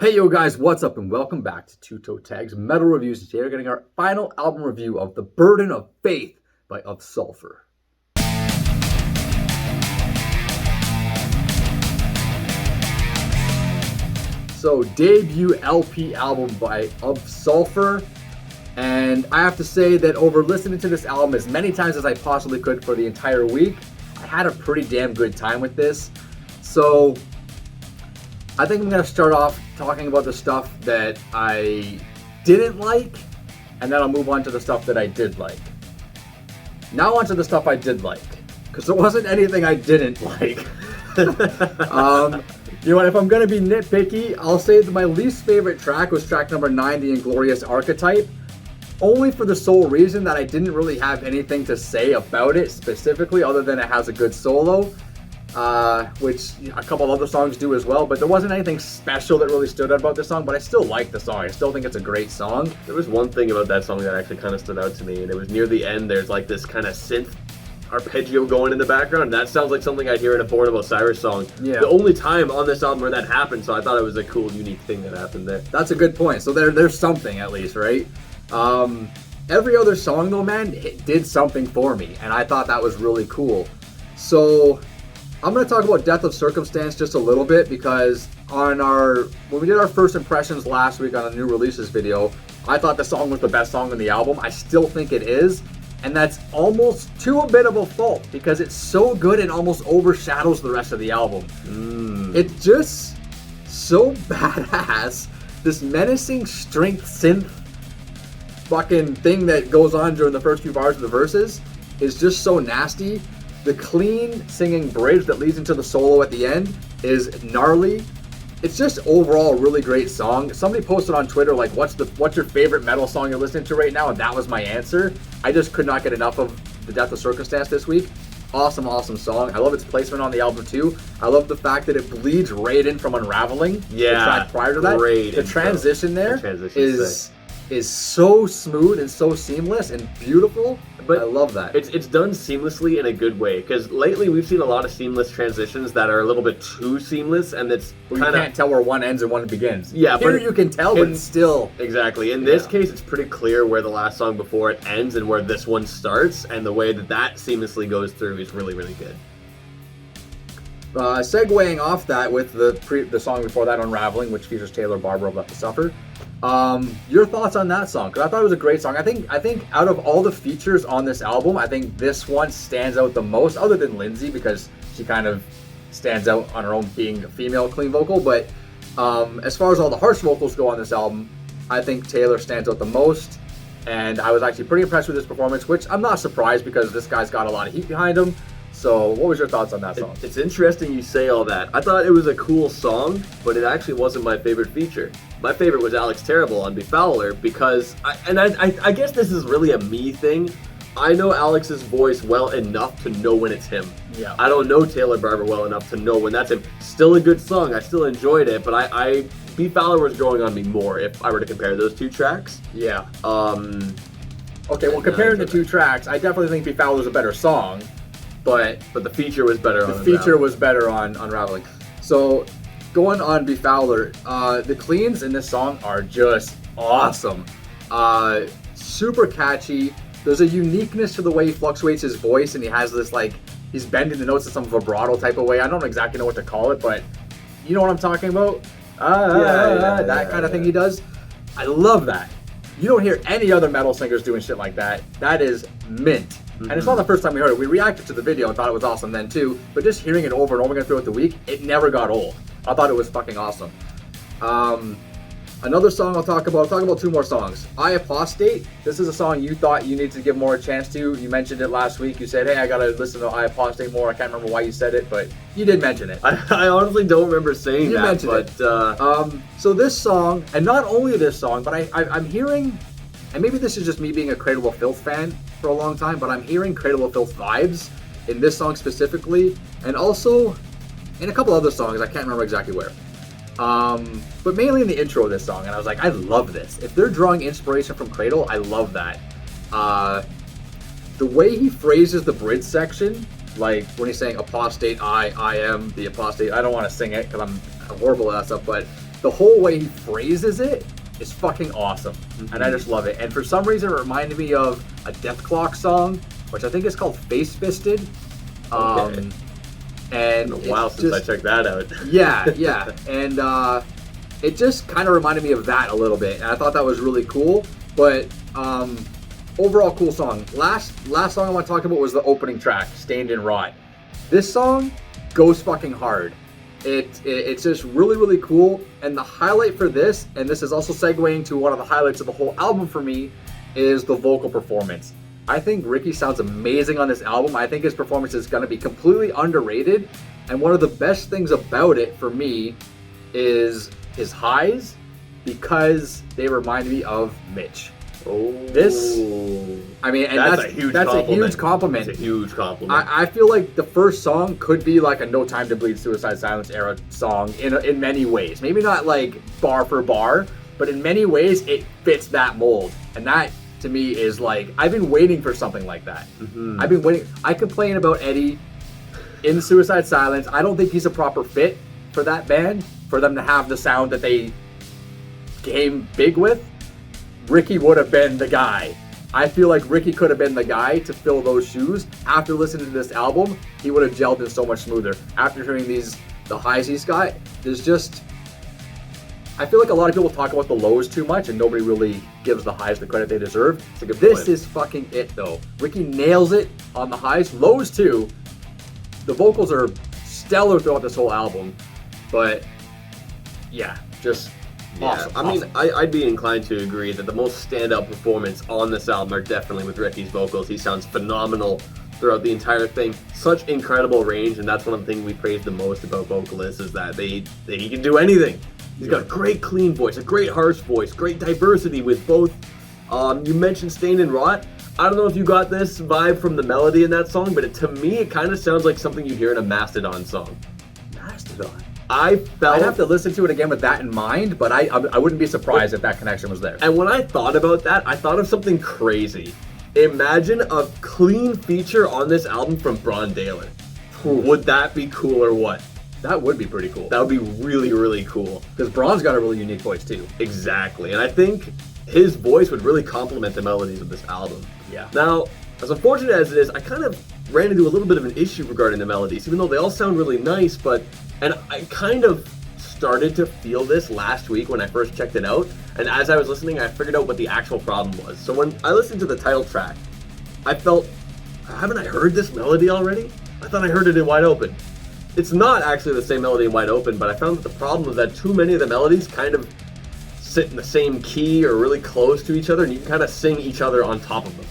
Hey yo guys, what's up and welcome back to Toe Tags Metal Reviews. Today we're getting our final album review of The Burden of Faith by Sulfur. So debut LP album by Sulfur, and I have to say that over listening to this album as many times as I possibly could for the entire week, I had a pretty damn good time with this. So I think I'm going to start off talking about the stuff that I didn't like, and then I'll move on to the stuff that I did like. Now on to the stuff I did like, because there wasn't anything I didn't like. You know what, if I'm going to be nitpicky, I'll say that my least favorite track was track number 9, The Inglorious Archetype, only for the sole reason that I didn't really have anything to say about it specifically, other than it has a good solo. Which a couple other songs do as well, but there wasn't anything special that really stood out about this song, but I still like the song. I still think it's a great song. There was one thing about that song that actually kind of stood out to me, and it was near the end. There's like this kind of synth arpeggio going in the background. That sounds like something I'd hear in a Born of Osiris song. Yeah. The only time on this album where that happened, so I thought it was a cool, unique thing that happened there. That's a good point. So there's something at least, right? Every other song though, man, it did something for me, and I thought that was really cool. So I'm going to talk about Death of Circumstance just a little bit, because when we did our first impressions last week on a new releases video, I thought the song was the best song on the album. I still think it is, and that's almost to a bit of a fault, because it's so good it almost overshadows the rest of the album. It's just so badass. This menacing strength synth fucking thing that goes on during the first few bars of the verses is just so nasty. The clean singing bridge that leads into the solo at the end is gnarly. It's just overall a really great song. Somebody posted on Twitter like, what's your favorite metal song you're listening to right now? And that was my answer. I just could not get enough of the Death of Circumstance this week. Awesome song. I love its placement on the album too. I love the fact that it bleeds right in from Unraveling. Yeah, the track prior to that. Great. The transition there is so smooth and so seamless and beautiful. But I love that. It's done seamlessly in a good way, because lately we've seen a lot of seamless transitions that are a little bit too seamless, and it's kind of, you can't tell where one ends and one begins. Yeah, here you can tell, but still. Exactly. In this case, it's pretty clear where the last song before it ends and where this one starts, and the way that seamlessly goes through is really, really good. Segueing off that with the song before that, Unraveling, which features Taylor Barber of Left to Suffer. Your thoughts on that song? Because I thought it was a great song. I think out of all the features on this album, I think this one stands out the most, other than Lindsay, because she kind of stands out on her own being a female clean vocal. But as far as all the harsh vocals go on this album, I think Taylor stands out the most. And I was actually pretty impressed with his performance, which I'm not surprised, because this guy's got a lot of heat behind him. So what was your thoughts on that song? It's interesting you say all that. I thought it was a cool song, but it actually wasn't my favorite feature. My favorite was Alex Terrible on Befouler, because, I guess this is really a me thing. I know Alex's voice well enough to know when it's him. Yeah. I don't know Taylor Barber well enough to know when that's him. Still a good song. I still enjoyed it, but Befouler was growing on me more if I were to compare those two tracks. Yeah. Okay, well, comparing the two tracks, I definitely think Befouler's a better song. But the feature was better on Unraveling. The feature was better on Unraveling. So, going on Befouler, the cleans in this song are just awesome. Super catchy. There's a uniqueness to the way he fluctuates his voice, and he has this, like, he's bending the notes in some vibrato type of way. I don't exactly know what to call it, but you know what I'm talking about? That kind of thing he does. I love that. You don't hear any other metal singers doing shit like that. That is mint. And it's not the first time we heard it. We reacted to the video and thought it was awesome then too, but just hearing it over and over again throughout the week, it never got old. I thought it was fucking awesome. Another song I'll talk about two more songs. I Apostate. This is a song you thought you needed to give more a chance to. You mentioned it last week. You said, hey, I gotta listen to I Apostate more. I can't remember why you said it, but you did mention it. I honestly don't remember saying that. You mentioned it. So this song, and not only this song, but I'm hearing, and maybe this is just me being a Cradle of Filth fan for a long time, but I'm hearing Cradle of Filth vibes in this song specifically, and also in a couple other songs. I can't remember exactly where. But mainly in the intro of this song, and I was like, I love this. If they're drawing inspiration from Cradle, I love that. The way he phrases the bridge section, like when he's saying apostate, I am the apostate. I don't want to sing it because I'm horrible at that stuff, but the whole way he phrases it is fucking awesome. And I just love it. And for some reason, it reminded me of a Death Clock song, which I think is called Face Fisted. Okay. And a while since I checked that out. yeah. And it just kind of reminded me of that a little bit. And I thought that was really cool. But overall, cool song. Last song I want to talk about was the opening track, Stained in Rot. This song goes fucking hard. It's just really, really cool. And the highlight for this, and this is also segueing to one of the highlights of the whole album for me, is the vocal performance. I think Ricky sounds amazing on this album. I think his performance is going to be completely underrated. And one of the best things about it for me is his highs, because they remind me of Mitch. Oh, I mean, and that's a huge compliment. It's a huge compliment. I feel like the first song could be like a No Time to Bleed, Suicide Silence era song in many ways. Maybe not like bar for bar, but in many ways it fits that mold. And that to me is like, I've been waiting for something like that. Mm-hmm. I've been waiting. I complain about Eddie in Suicide Silence. I don't think he's a proper fit for that band, for them to have the sound that they came big with. Ricky would have been the guy. I feel like Ricky could have been the guy to fill those shoes. After listening to this album, he would have gelled in so much smoother. After hearing the highs he's got, there's just... I feel like a lot of people talk about the lows too much and nobody really gives the highs the credit they deserve. This is fucking it though. Ricky nails it on the highs. Lows too. The vocals are stellar throughout this whole album. But yeah, just... Awesome, I mean, I'd be inclined to agree that the most standout performance on this album are definitely with Ricky's vocals. He sounds phenomenal throughout the entire thing. Such incredible range, and that's one of the things we praise the most about vocalists, is that he can do anything. He's got a great clean voice, a great harsh voice, great diversity with both. You mentioned Stained in Rot. I don't know if you got this vibe from the melody in that song, but to me it kind of sounds like something you hear in a Mastodon song. Mastodon? I'd have to listen to it again with that in mind, but I wouldn't be surprised if that connection was there. And when I thought about that, I thought of something crazy. Imagine a clean feature on this album from Bron Daler. Would that be cool or what? That would be pretty cool. That would be really, really cool. Because Bron's got a really unique voice too. Exactly. And I think his voice would really complement the melodies of this album. Yeah. Now, as unfortunate as it is, I kind of ran into a little bit of an issue regarding the melodies, even though they all sound really nice, and I kind of started to feel this last week when I first checked it out, and as I was listening, I figured out what the actual problem was. So when I listened to the title track, I felt, haven't I heard this melody already? I thought I heard it in Wide Open. It's not actually the same melody in Wide Open, but I found that the problem was that too many of the melodies kind of sit in the same key or really close to each other, and you can kind of sing each other on top of them.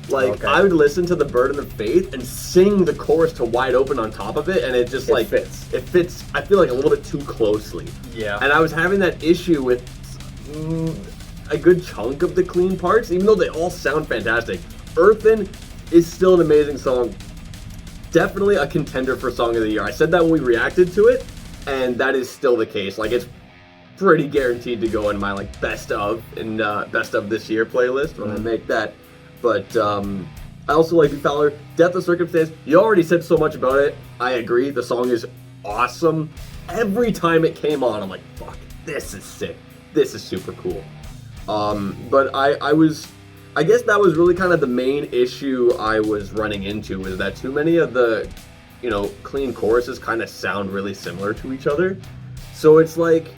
Like, I would listen to The Burden of Faith and sing the chorus to Wide Open on top of it, and it just fits. It fits, I feel like, a little bit too closely. Yeah. And I was having that issue with a good chunk of the clean parts, even though they all sound fantastic. Earthen is still an amazing song. Definitely a contender for Song of the Year. I said that when we reacted to it, and that is still the case. Like, it's pretty guaranteed to go in my best of this year playlist when I make that. But I also like Fowler. Death of Circumstance. You already said so much about it. I agree. The song is awesome. Every time it came on, I'm like, fuck, this is sick. This is super cool. But I guess that was really kind of the main issue I was running into, was that too many of the, clean choruses kind of sound really similar to each other. So it's like,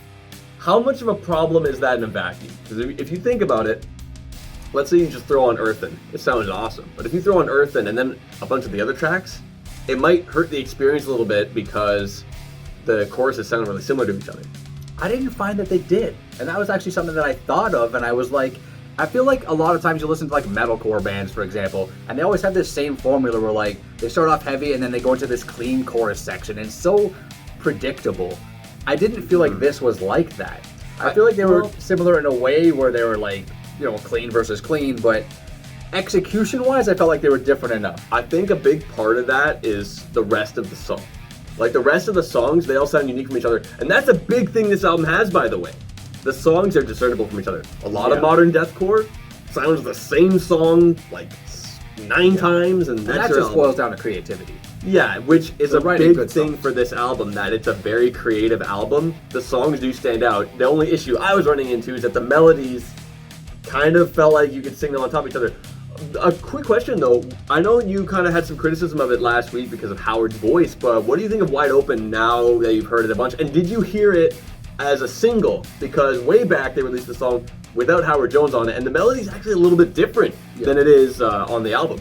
how much of a problem is that in a vacuum? Because if you think about it, let's say you just throw on Earthen. It sounds awesome. But if you throw on Earthen and then a bunch of the other tracks, it might hurt the experience a little bit because the choruses sound really similar to each other. I didn't find that they did. And that was actually something that I thought of, and I was like, I feel like a lot of times you listen to metalcore bands, for example, and they always have this same formula where they start off heavy and then they go into this clean chorus section, and it's so predictable. I didn't feel like this was like that. I feel like they were similar in a way where they were clean versus clean, but execution-wise, I felt like they were different enough. I think a big part of that is the rest of the song. Like, the rest of the songs, they all sound unique from each other. And that's a big thing this album has, by the way. The songs are discernible from each other. A lot of modern deathcore sounds the same song 9 times, and that just boils down to creativity. Yeah, which is They're a writing big good thing songs. for this album, that it's a very creative album. The songs do stand out. The only issue I was running into is that the melodies kind of felt like you could sing them on top of each other. A quick question though, I know you kind of had some criticism of it last week because of Howard's voice, but what do you think of Wide Open now that you've heard it a bunch? And did you hear it as a single? Because way back they released the song without Howard Jones on it, and the melody's actually a little bit different than it is on the album.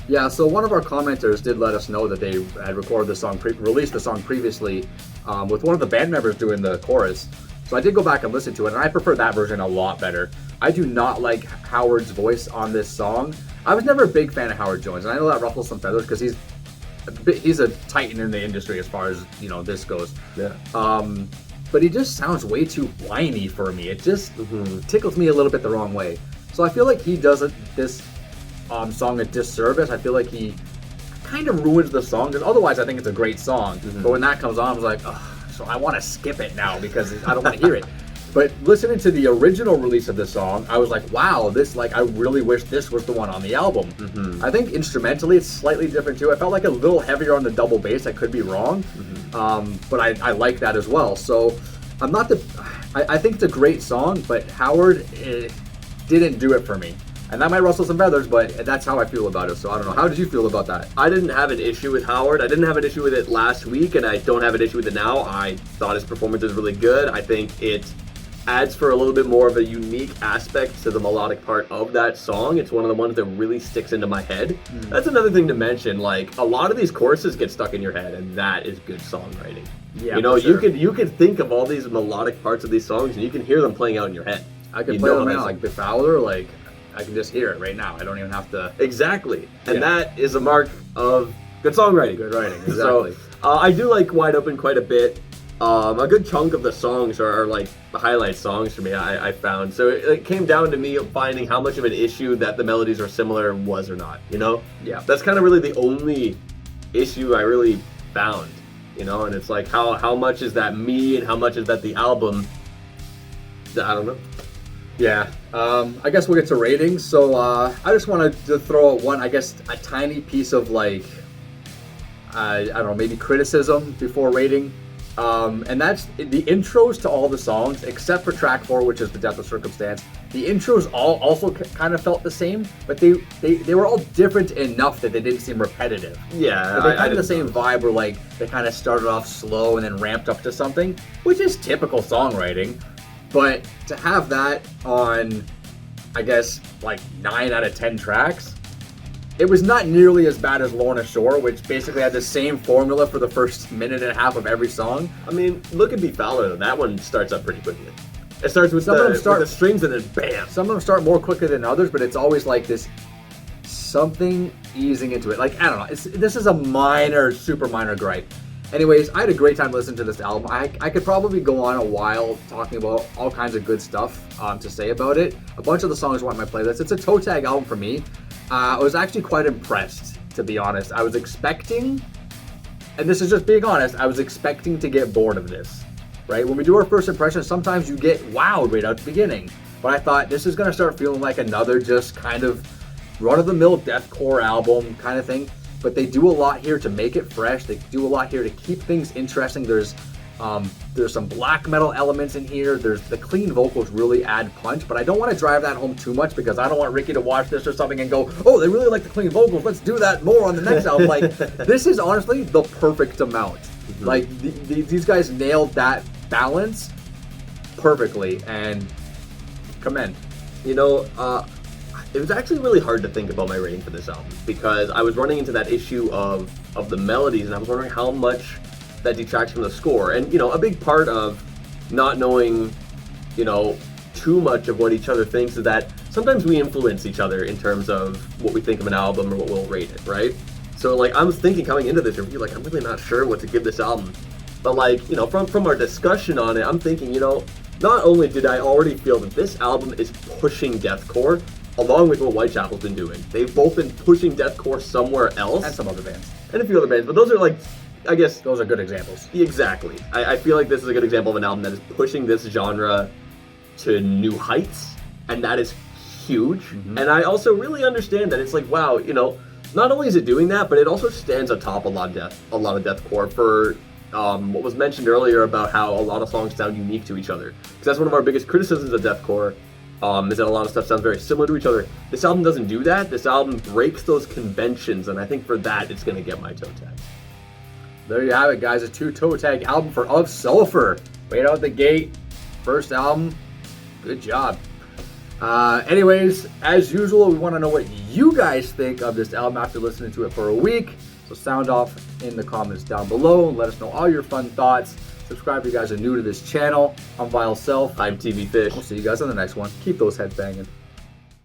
Yeah, so one of our commenters did let us know that they had recorded the song, released the song previously with one of the band members doing the chorus. So I did go back and listen to it, and I prefer that version a lot better. I do not like Howard's voice on this song. I was never a big fan of Howard Jones, and I know that ruffles some feathers because he's a titan in the industry as far as this goes. Yeah. But he just sounds way too whiny for me. It just tickles me a little bit the wrong way. So I feel like he does this song a disservice. I feel like he kind of ruins the song, because otherwise I think it's a great song. But when that comes on, I was like, ugh, so I want to skip it now because I don't want to hear it. But listening to the original release of this song, I was like, wow, I really wish this was the one on the album. I think instrumentally it's slightly different too. I felt like a little heavier on the double bass. I could be wrong, but I like that as well. So I think it's a great song, but Howard didn't do it for me. And that might rustle some feathers, but that's how I feel about it. So I don't know. How did you feel about that? I didn't have an issue with Howard. I didn't have an issue with it last week, and I don't have an issue with it now. I thought his performance was really good. I think it adds for a little bit more of a unique aspect to the melodic part of that song. It's one of the ones that really sticks into my head. That's another thing to mention. Like, a lot of these choruses get stuck in your head, and that is good songwriting. Yeah, you could think of all these melodic parts of these songs, and you can hear them playing out in your head. I can play them now, like Befouler, like I can just hear it right now. I don't even have to. Exactly, and that is a mark of good songwriting. Good writing, exactly. So I do like Wide Open quite a bit. A good chunk of the songs are like the highlight songs for me, I found. So it came down to me finding how much of an issue that the melodies are similar was or not, Yeah. That's kind of really the only issue I really found, and it's like how much is that me and how much is that the album? I don't know. Yeah, I guess we'll get to ratings. So I just wanted to throw out a tiny piece of I don't know, maybe criticism before rating. And that's the intros to all the songs, except for track 4, which is The Death of Circumstance. The intros also kind of felt the same, but they were all different enough that they didn't seem repetitive. Yeah, but they had the same vibe where they kind of started off slow and then ramped up to something, which is typical songwriting. But to have that on, 9 out of 10 tracks, it was not nearly as bad as Lorna Shore, which basically had the same formula for the first minute and a half of every song. I mean, look at Be Fowler, though. That one starts up pretty quickly. It starts with with the strings and then bam. Some of them start more quickly than others, but it's always like this something easing into it. I don't know. This is a super minor gripe. Anyways, I had a great time listening to this album. I could probably go on a while talking about all kinds of good stuff to say about it. A bunch of the songs were on my playlist. It's a toe tag album for me. I was actually quite impressed, to be honest. I was expecting, and this is just being honest, I was expecting to get bored of this, right? When we do our first impressions, sometimes you get wowed right out the beginning. But I thought this is going to start feeling like another just kind of run-of-the-mill deathcore album kind of thing. But they do a lot here to make it fresh. They do a lot here to keep things interesting. There's some black metal elements in here. There's the clean vocals really add punch, but I don't want to drive that home too much because I don't want Ricky to watch this or something and go, oh, they really like the clean vocals. Let's do that more on the next album. This is honestly the perfect amount. These guys nailed that balance perfectly, and commend. It was actually really hard to think about my rating for this album because I was running into that issue of the melodies, and I was wondering how much that detracts from the score. And a big part of not knowing too much of what each other thinks is that sometimes we influence each other in terms of what we think of an album or what we'll rate it, right? So I was thinking coming into this review, I'm really not sure what to give this album. But from our discussion on it, I'm thinking, not only did I already feel that this album is pushing deathcore along with what Whitechapel's been doing. They've both been pushing deathcore somewhere else. And some other bands. And a few other bands, but those are I guess those are good examples. Exactly. I feel like this is a good example of an album that is pushing this genre to new heights, and that is huge. And I also really understand that it's wow, not only is it doing that, but it also stands atop a lot of deathcore for what was mentioned earlier about how a lot of songs sound unique to each other. Because that's one of our biggest criticisms of deathcore, is that a lot of stuff sounds very similar to each other. This album doesn't do that. This album breaks those conventions, and I think for that, it's going to get my toe tag. There you have it, guys. A 2 toe tag album for Of Sulfur. Right out the gate. First album. Good job. Anyways, as usual, we want to know what you guys think of this album after listening to it for a week. So sound off in the comments down below. Let us know all your fun thoughts. Subscribe if you guys are new to this channel. I'm Vile Self. I'm TV Fish. We'll see you guys on the next one. Keep those heads banging.